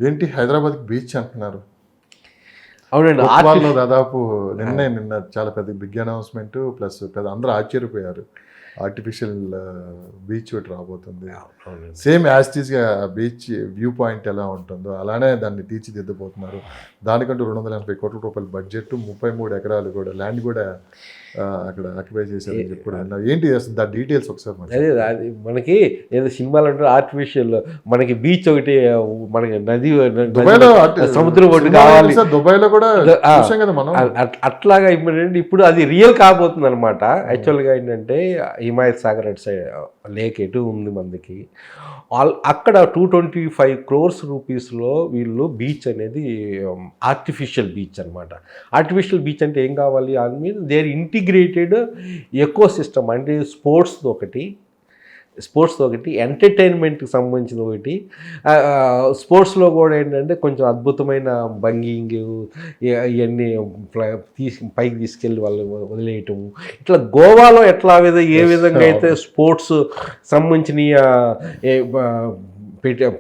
ఏంటి హైదరాబాద్కి బీచ్ అంటున్నారు? అవునండి. వాళ్ళు దాదాపు నిన్న చాలా పెద్ద బిగ్ అనౌన్స్మెంట్ ప్లస్ పెద్ద అందరూ ఆశ్చర్యపోయారు. ఆర్టిఫిషియల్ బీచ్ ఒకటి రాబోతుంది. సేమ్ యాస్టీస్గా బీచ్ వ్యూ పాయింట్ ఎలా ఉంటుందో అలానే దాన్ని తీర్చిదిద్దబోతున్నారు. దానికంటూ 280 కోట్ల రూపాయల బడ్జెట్, 33 ఎకరాలు కూడా ల్యాండ్ కూడా అక్కడ ఆక్యుపై చేశారని చెప్పి ఏంటి అసలు దా డీటెయిల్స్ ఒకసారి? అదే అది మనకి ఏదో సినిమాలు అంటారు ఆర్టిఫిషియల్, మనకి బీచ్ ఒకటి, మనకి నది సముద్రం ఒకటి కావాలి దుబాయ్లో కూడా కదా మనం. అట్లాగా ఇప్పుడు అది రియల్ కాబోతుంది అనమాట. యాక్చువల్గా ఏంటంటే హిమాయత్ సాగర్ అటు సైడ్ లేక్ ఎటు ఉంది మనకి, అక్కడ 225 crores రూపీస్లో వీళ్ళు బీచ్ అనేది ఆర్టిఫిషియల్ బీచ్ అనమాట. ఆర్టిఫిషియల్ బీచ్ అంటే ఏం కావాలి, దాని మీద దేర్ ఇంటిగ్రేటెడ్ ఎకో సిస్టమ్, అంటే స్పోర్ట్స్ది ఒకటి, ఎంటర్టైన్మెంట్కి సంబంధించిన ఒకటి. స్పోర్ట్స్లో కూడా ఏంటంటే కొంచెం అద్భుతమైన బంగింగ్ ఇవన్నీ పైకి తీసుకెళ్ళి వాళ్ళు వదిలేయటం. ఇట్లా గోవాలో ఏ విధంగా అయితే స్పోర్ట్స్ సంబంధించిన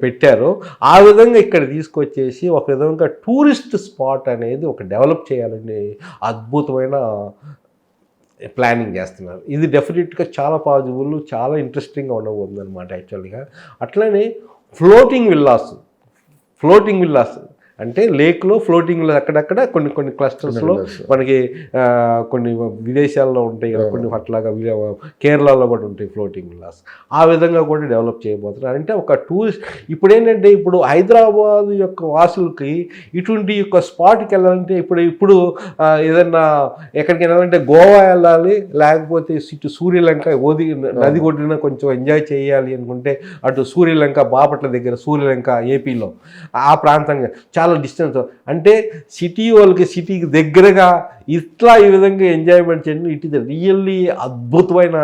పెట్టారో ఆ విధంగా ఇక్కడ తీసుకొచ్చేసి ఒక విధంగా టూరిస్ట్ స్పాట్ అనేది ఒక డెవలప్ చేయాలని అద్భుతమైన ప్లానింగ్ చేస్తున్నారు. ఇది డెఫినెట్గా చాలా పాజిబుల్, చాలా ఇంట్రెస్టింగ్గా ఉండబోతుంది అనమాట యాక్చువల్గా. అట్లనే ఫ్లోటింగ్ విల్లాస్ అంటే లేక్లో ఫ్లోటింగ్ విల్లాస్ అక్కడక్కడ కొన్ని క్లస్టర్స్లో మనకి కొన్ని విదేశాల్లో ఉంటాయి కదా, కొన్ని అట్లాగా కేరళలో కూడా ఉంటాయి ఫ్లోటింగ్ విల్లాస్. ఆ విధంగా కూడా డెవలప్ చేయబోతున్నారు. అంటే ఒక టూరిస్ట్ ఇప్పుడు హైదరాబాద్ యొక్క వాసులకి ఇటువంటి యొక్క స్పాట్కి వెళ్ళాలంటే ఇప్పుడు ఏదన్నా ఎక్కడికి వెళ్ళాలంటే గోవా వెళ్ళాలి, లేకపోతే ఇటు సూర్యలంక నది ఒడ్డున కొంచెం ఎంజాయ్ చేయాలి అనుకుంటే అటు సూర్యలంక, బాపట్ల దగ్గర సూర్యలంక ఏపీలో ఆ ప్రాంతంగా చాలా డిస్టెన్స్. అంటే సిటీ వాళ్ళకి సిటీకి దగ్గరగా ఇట్లా ఈ విధంగా ఎంజాయ్మెంట్ చేయడం ఇట్ ఈస్ రియల్లీ అద్భుతమైన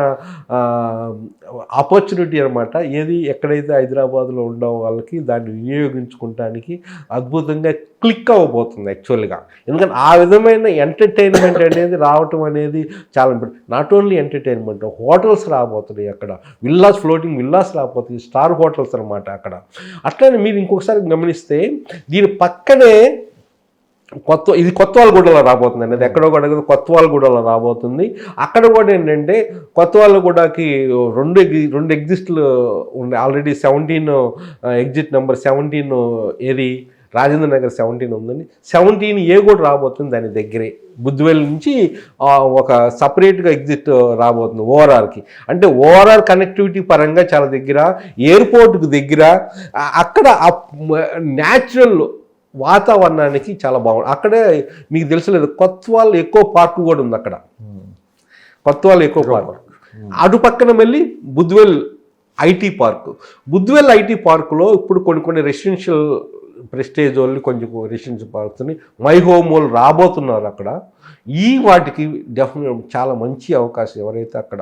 ఆపర్చునిటీ అనమాట. ఏది ఎక్కడైతే హైదరాబాద్లో ఉండే వాళ్ళకి దాన్ని వినియోగించుకోవటానికి అద్భుతంగా క్లిక్ అవ్వబోతుంది యాక్చువల్గా. ఎందుకంటే ఆ విధమైన ఎంటర్టైన్మెంట్ అనేది రావటం అనేది చాలా important. Not only entertainment, hotels రాబోతున్నాయి అక్కడ, ఫ్లోటింగ్ విల్లాస్ రాబోతున్నాయి, స్టార్ హోటల్స్ అనమాట అక్కడ. అట్లనే మీరు ఇంకొకసారి గమనిస్తే దీని పక్కనే ఇది కొత్తవాళ్ళగూడలో రాబోతుంది అండి. అది ఎక్కడో కూడా కొత్తవాళ్ళగూడలో రాబోతుంది. అక్కడ కూడా ఏంటంటే కొత్తవాళ్ళగూడకి రెండు ఎగ్జిస్ట్లు ఉన్నాయి ఆల్రెడీ. 17 ఎగ్జిట్ నెంబర్ 17 ఏది రాజేంద్ర నగర్ 17 ఉందండి. 17A కూడా రాబోతుంది దాని దగ్గరే. బుద్ధివెల్ నుంచి ఒక సపరేట్గా ఎగ్జిట్ రాబోతుంది ఓఆర్ఆర్కి. అంటే ఓఆర్ఆర్ కనెక్టివిటీ పరంగా చాలా దగ్గర, ఎయిర్పోర్ట్కి దగ్గర, అక్కడ న్యాచురల్ వాతావరణానికి చాలా బాగుంది. అక్కడే మీకు తెలుసలేదు కొత్తవాళ్ళు ఎక్కువ పార్క్ కూడా ఉంది అక్కడ. కొత్తవాళ్ళు ఎక్కువ పార్క్ అటు పక్కన మళ్ళీ బుద్ధివెల్ ఐటీ పార్కులో ఇప్పుడు కొన్ని రెసిడెన్షియల్ ప్రెస్టేజ్ వాళ్ళు కొంచెం రెసిడెన్షియల్ పార్క్స్ని మై హోమ్ వాళ్ళు రాబోతున్నారు అక్కడ. వాటికి డెఫినెట్ చాలా మంచి అవకాశం. ఎవరైతే అక్కడ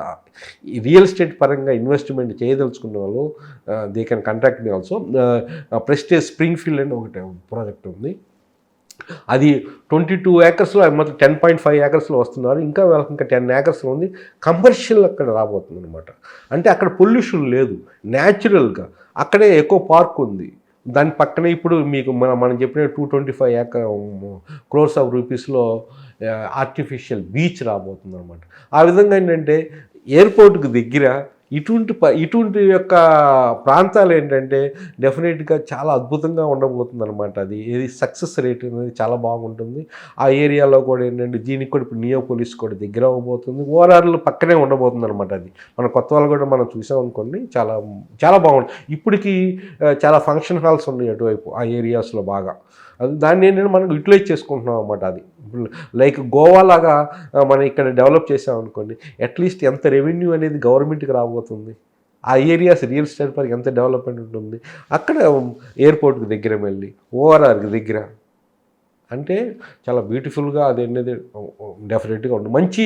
రియల్ ఎస్టేట్ పరంగా ఇన్వెస్ట్మెంట్ చేయదలుచుకున్న వాళ్ళు they can contact me also. Prestige spring field అని ఒకటి ప్రాజెక్ట్ ఉంది. అది 22 acresలో మొత్తం 10.5 acresలో వస్తున్నారు. ఇంకా వాళ్ళకి ఇంకా 10 acresలో ఉంది. కమర్షియల్ అక్కడ రాబోతుంది అనమాట. అంటే అక్కడ పొల్యూషన్ లేదు, న్యాచురల్గా అక్కడే ఎక్కువ పార్క్ ఉంది. దాని పక్కనే ఇప్పుడు మీకు మనం చెప్పిన 225 crores of రూపీస్లో ఆర్టిఫిషియల్ బీచ్ రాబోతుంది అనమాట. ఆ విధంగా ఏంటంటే ఎయిర్పోర్ట్కి దగ్గర ఇటువంటి యొక్క ప్రాంతాలు ఏంటంటే డెఫినెట్గా చాలా అద్భుతంగా ఉండబోతుంది అనమాట. అది సక్సెస్ రేట్ అనేది చాలా బాగుంటుంది. ఆ ఏరియాలో కూడా ఏంటంటే దీనికి కూడా ఇప్పుడు నియోపోలిస్ కూడా దగ్గర అవ్వబోతుంది. ఓఆర్ఆర్లో పక్కనే ఉండబోతుంది అనమాట. అది మన కొత్త వాళ్ళు కూడా మనం చూసాం అనుకోండి, చాలా చాలా బాగుంటుంది. ఇప్పటికీ చాలా ఫంక్షన్ హాల్స్ ఉన్నాయి అటువైపు ఆ ఏరియాస్లో బాగా. అది దాన్ని ఏంటంటే మనం యూటిలైజ్ చేసుకుంటున్నాం అన్నమాట. అది లైక్ గోవా లాగా మనం ఇక్కడ డెవలప్ చేసామనుకోండి, అట్లీస్ట్ ఎంత రెవెన్యూ అనేది గవర్నమెంట్కి రాబోతుంది. ఆ ఏరియాస్ రియల్ ఎస్టేట్ పరికి ఎంత డెవలప్మెంట్ ఉంటుంది. అక్కడ ఎయిర్పోర్ట్కి దగ్గర మళ్ళీ ఓఆర్ఆర్కి దగ్గర అంటే చాలా బ్యూటిఫుల్గా అది అనేది డెఫినెట్గా ఉంటుంది. మంచి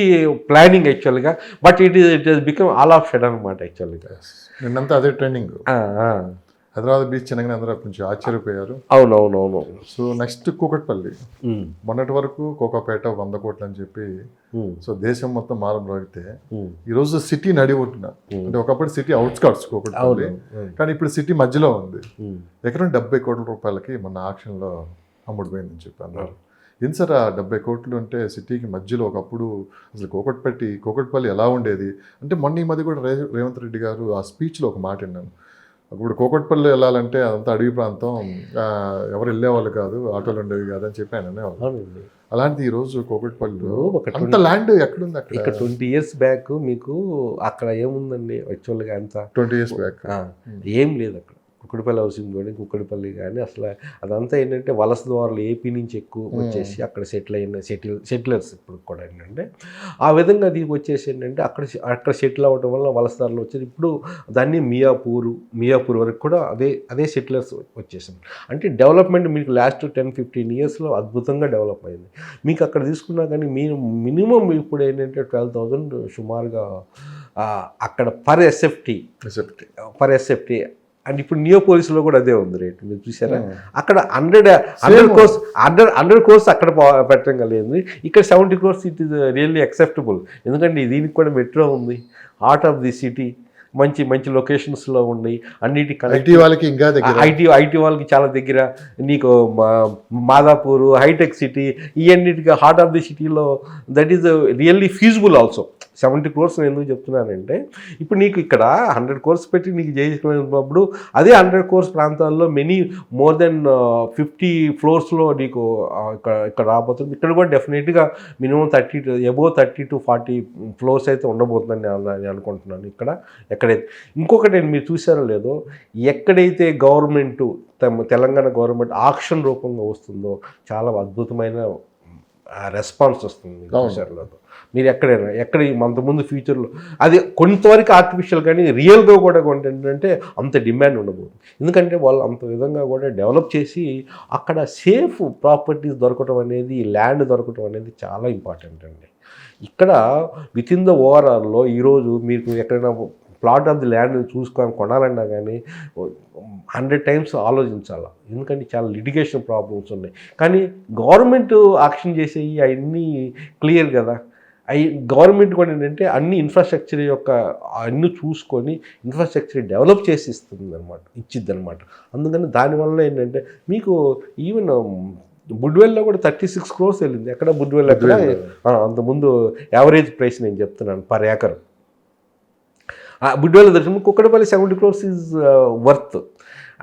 ప్లానింగ్ యాక్చువల్గా. But it is become all of shed అనమాట యాక్చువల్గా. నిన్నంతా అదే ట్రైనింగ్. హైదరాబాద్ బీచ్ చిన్నగానే అందరూ కొంచెం ఆశ్చర్యపోయారు. అవునవునవును. సో నెక్స్ట్ కూకట్పల్లి, మొన్నటి వరకు కోకాపేట 100 కోట్లు అని చెప్పి సో దేశం మొత్తం మారమ్రోగితే ఈరోజు సిటీ నడి ఒడ్డున, అంటే ఒకప్పుడు సిటీ అవుట్స్కట్స్ కూకట్పల్లి, కానీ ఇప్పుడు సిటీ మధ్యలో ఉంది. ఎకరం 70 కోట్ల రూపాయలకి మన ఆక్షన్లో అమ్ముడుపోయిందని చెప్పి అన్నారు. ఏం సార్ ఆ 70 కోట్లు అంటే సిటీకి మధ్యలో? ఒకప్పుడు అసలు కూకట్పల్లి ఎలా ఉండేది అంటే, మొన్న ఈ మధ్య కూడా రేవంత్ రెడ్డి గారు ఆ స్పీచ్లో ఒక మాట విన్నాను. అప్పుడు కూకట్పల్లి వెళ్ళాలంటే అదంతా అడవి ప్రాంతం, ఎవరు వెళ్ళేవాళ్ళు కాదు, ఆటోలు ఉండేవి కాదు అని చెప్పి ఆయన అనేవాళ్ళు. అలాంటిది ఈరోజు కూకట్పల్లిలో అంత ల్యాండ్ ఎక్కడుంది? అక్కడ 20 years బ్యాక్ మీకు అక్కడ ఏముందండి యాక్చువల్గా? అంత 20 years బ్యాక్ ఏం లేదు అక్కడ. కుక్కడిపల్లి హౌసింగ్ కానీ కుక్కడిపల్లి కానీ అసలు అదంతా ఏంటంటే వలస ద్వారాలు ఏపీ నుంచి ఎక్కువ వచ్చేసి అక్కడ సెటిల్ అయిన సెటిలర్స్ ఇప్పుడు కూడా ఏంటంటే ఆ విధంగా అది వచ్చేసి ఏంటంటే అక్కడ సెటిల్ అవ్వడం వల్ల వలసదారులు వచ్చేది. ఇప్పుడు దాన్ని మియాపూర్ వరకు కూడా అదే సెటిలర్స్ వచ్చేసింది. అంటే డెవలప్మెంట్ మీకు లాస్ట్ 10-15 yearsలో అద్భుతంగా డెవలప్ అయింది. మీకు అక్కడ తీసుకున్నా కానీ మినిమం ఇప్పుడు ఏంటంటే 12,000 సుమారుగా అక్కడ పర్ ఎస్ఎఫ్టీ అండ్ ఇప్పుడు నియోపోలిస్లో కూడా అదే ఉంది రేటు. మీరు చూసారా? అక్కడ 100 crores అక్కడ పెట్టడం కలిగింది. ఇక్కడ 70 crores it is really acceptable. ఎందుకంటే దీనికి కూడా మెట్రో ఉంది, హార్ట్ ఆఫ్ ది సిటీ, మంచి లొకేషన్స్లో ఉన్నాయి, అన్నిటి ఐటీ వాళ్ళకి ఇంకా దగ్గర, ఐటీ వాళ్ళకి చాలా దగ్గర. నీకు మాదాపూర్, హైటెక్ సిటీ, ఇవన్నిటిగా హార్ట్ ఆఫ్ ది సిటీలో that is really feasible also. 70 crores నేను ఎందుకు చెప్తున్నానంటే, ఇప్పుడు నీకు ఇక్కడ 100 crores పెట్టి నీకు చేసినప్పుడు అదే 100 crores ప్రాంతాల్లో మోర్ దెన్ 50 floors నీకు ఇక్కడ రాబోతుంది. ఇక్కడ కూడా డెఫినెట్గా మినిమం 30 to 40 floors అయితే ఉండబోతుందని నేను అనుకుంటున్నాను. ఎక్కడైతే ఇంకొకటి మీరు చూసారో లేదో, ఎక్కడైతే గవర్నమెంటు తెలంగాణ గవర్నమెంట్ ఆక్షన్ రూపంగా వస్తుందో చాలా అద్భుతమైన రెస్పాన్స్ వస్తుంది. చూసారో లేదో మీరు ఎక్కడ అంతకుముందు ఫ్యూచర్లో అది కొంతవరకు ఆర్టిఫిషియల్, కానీ రియల్గా కూడా ఏంటంటే అంత డిమాండ్ ఉండబోతుంది. ఎందుకంటే వాళ్ళు అంత విధంగా కూడా డెవలప్ చేసి అక్కడ సేఫ్ ప్రాపర్టీస్ దొరకటం అనేది, ల్యాండ్ దొరకటం అనేది చాలా ఇంపార్టెంట్ అండి. ఇక్కడ విత్ ఇన్ ద ఓవరాల్లో ఈరోజు మీకు ఎక్కడైనా ప్లాట్ ఆఫ్ ది ల్యాండ్ కొనాలన్నా కానీ 100 times ఆలోచించాలి. ఎందుకంటే చాలా లిటిగేషన్ ప్రాబ్లమ్స్ ఉన్నాయి. కానీ గవర్నమెంట్ ఆక్షన్ చేసేవి అవన్నీ క్లియర్ కదా. గవర్నమెంట్ కూడా ఏంటంటే అన్ని ఇన్ఫ్రాస్ట్రక్చర్ యొక్క అన్నీ చూసుకొని ఇన్ఫ్రాస్ట్రక్చర్ డెవలప్ చేసి ఇచ్చిద్ది అనమాట. అందుకని దానివల్ల ఏంటంటే మీకు ఈవెన్ బుడ్వెల్లో కూడా 36 crores వెళ్ళింది. ఎక్కడ బుడ్వెల్ ఎక్కడ అంతకుముందు యావరేజ్ ప్రైస్ నేను చెప్తున్నాను పర్ ఏకర్. బుడ్వెల్ దర్శనం కుక్కడపల్లి 70 crores ఈజ్ వర్త్.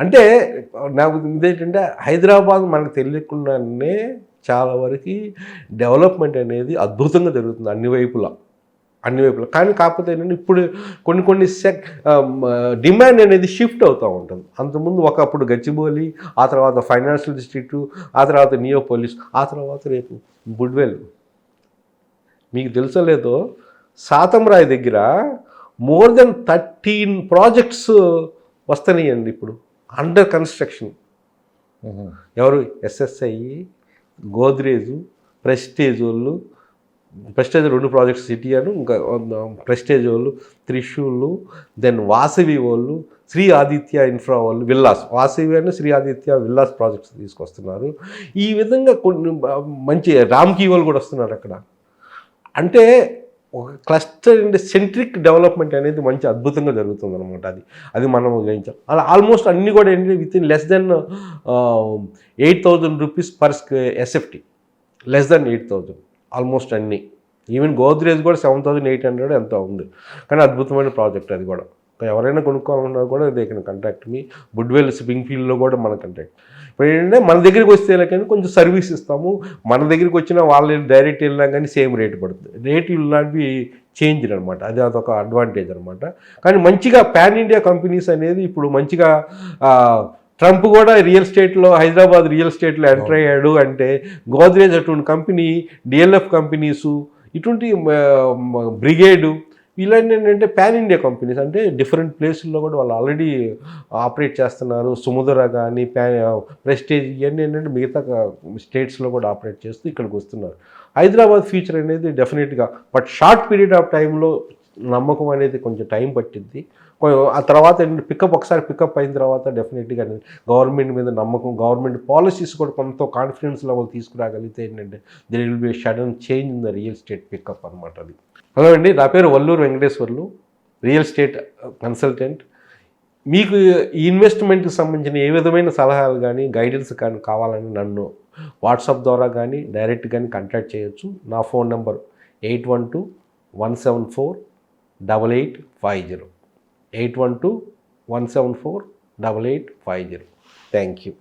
అంటే నాకు ఇదేంటంటే హైదరాబాద్ మనకు తెలియకుండానే చాలా వరకు డెవలప్మెంట్ అనేది అద్భుతంగా జరుగుతుంది అన్ని వైపులా. కానీ కాకపోతే ఏంటంటే ఇప్పుడు కొన్ని డిమాండ్ అనేది షిఫ్ట్ అవుతూ ఉంటుంది. అంతకుముందు ఒకప్పుడు గచ్చిబౌలి, ఆ తర్వాత ఫైనాన్షియల్ డిస్ట్రిక్ట్, ఆ తర్వాత నియోపోలిస్, ఆ తర్వాత రేపు బుడ్వెల్. మీకు తెలుసో లేదో సాతంరాయ్ దగ్గర మోర్ దెన్ 13 projects వస్తున్నాయండి ఇప్పుడు అండర్ కన్స్ట్రక్షన్. ఎవరు? ఎస్ఎస్ఐ, గోద్రేజ్, ప్రెస్టేజ్ 2 ప్రాజెక్ట్స్ సిటీ అను, ఇంకా ప్రెస్టేజ్ వాళ్ళు, త్రిశూల్, దెన్ వాసవి వాళ్ళు, శ్రీ ఆదిత్య ఇన్ఫ్రా వాళ్ళు, విల్లాస్, వాసవి అని శ్రీ ఆదిత్య విల్లాస్ ప్రాజెక్ట్స్ తీసుకొస్తున్నారు. ఈ విధంగా కొన్ని మంచి రామ్కీ వాళ్ళు కూడా వస్తున్నారు అక్కడ. అంటే ఒక క్లస్టర్ అండ్ సెంట్రిక్ డెవలప్మెంట్ అనేది మంచి అద్భుతంగా జరుగుతుంది అనమాట. అది మనం గ్రహించాం. అలా ఆల్మోస్ట్ అన్నీ కూడా ఏంటంటే with in less than 8,000 rupees per SFT, less than 8,000 almost అన్నీ. ఈవెన్ గోద్రేజ్ కూడా 7,800 ఎంత ఉంది. కానీ అద్భుతమైన ప్రాజెక్ట్ అది కూడా. ఎవరైనా కొనుక్కోవాలన్నా కూడా they can contact me. Budvel స్ప్రింగ్ ఫీల్డ్లో కూడా మన కాంటాక్ట్. ఇప్పుడు ఏంటంటే మన దగ్గరికి వస్తే కానీ కొంచెం సర్వీస్ ఇస్తాము. మన దగ్గరికి వచ్చిన వాళ్ళు డైరెక్ట్ వెళ్ళినా కానీ సేమ్ రేట్ పడుతుంది. Rate will not be change అనమాట. అదొక అడ్వాంటేజ్ అనమాట. కానీ మంచిగా పాన్ ఇండియా కంపెనీస్ అనేది ఇప్పుడు మంచిగా ట్రంప్ కూడా హైదరాబాద్ రియల్ ఎస్టేట్లో ఎంటర్ అయ్యాడు అంటే గోద్రేజ్ అటువంటి కంపెనీ, డిఎల్ఎఫ్ కంపెనీసు, ఇటువంటి బ్రిగేడు, ఇలాంటి ఏంటంటే పాన్ ఇండియా కంపెనీస్. అంటే డిఫరెంట్ ప్లేసుల్లో కూడా వాళ్ళు ఆల్రెడీ ఆపరేట్ చేస్తున్నారు. సుముద్ర కానీ ప్రెస్టేజ్ ఇవన్నీ ఏంటంటే మిగతా స్టేట్స్లో కూడా ఆపరేట్ చేస్తూ ఇక్కడికి వస్తున్నారు. హైదరాబాద్ ఫ్యూచర్ అనేది డెఫినెట్గా, బట్ షార్ట్ పీరియడ్ ఆఫ్ టైంలో నమ్మకం అనేది కొంచెం టైం పట్టిద్ది. ఆ తర్వాత పికప్ ఒకసారి పికప్ అయిన తర్వాత డెఫినెట్గా గవర్నమెంట్ మీద నమ్మకం, గవర్నమెంట్ పాలసీస్ కూడా కొంత కాన్ఫిడెన్స్ లెవెల్ తీసుకురాగలిగితే ఏంటంటే there will be sudden change in the real estate pickup అనమాట అది. హలో అండి, నా పేరు Valluru Venkateswarlu, real estate consultant. మీకు ఈ ఇన్వెస్ట్మెంట్కి సంబంధించిన ఏ విధమైన సలహాలు కానీ గైడెన్స్ కానీ కావాలని నన్ను వాట్సాప్ ద్వారా కానీ డైరెక్ట్ కానీ కాంటాక్ట్ చేయొచ్చు. నా ఫోన్ నెంబర్ 812-174-8850. 812-174-8850. Thank you.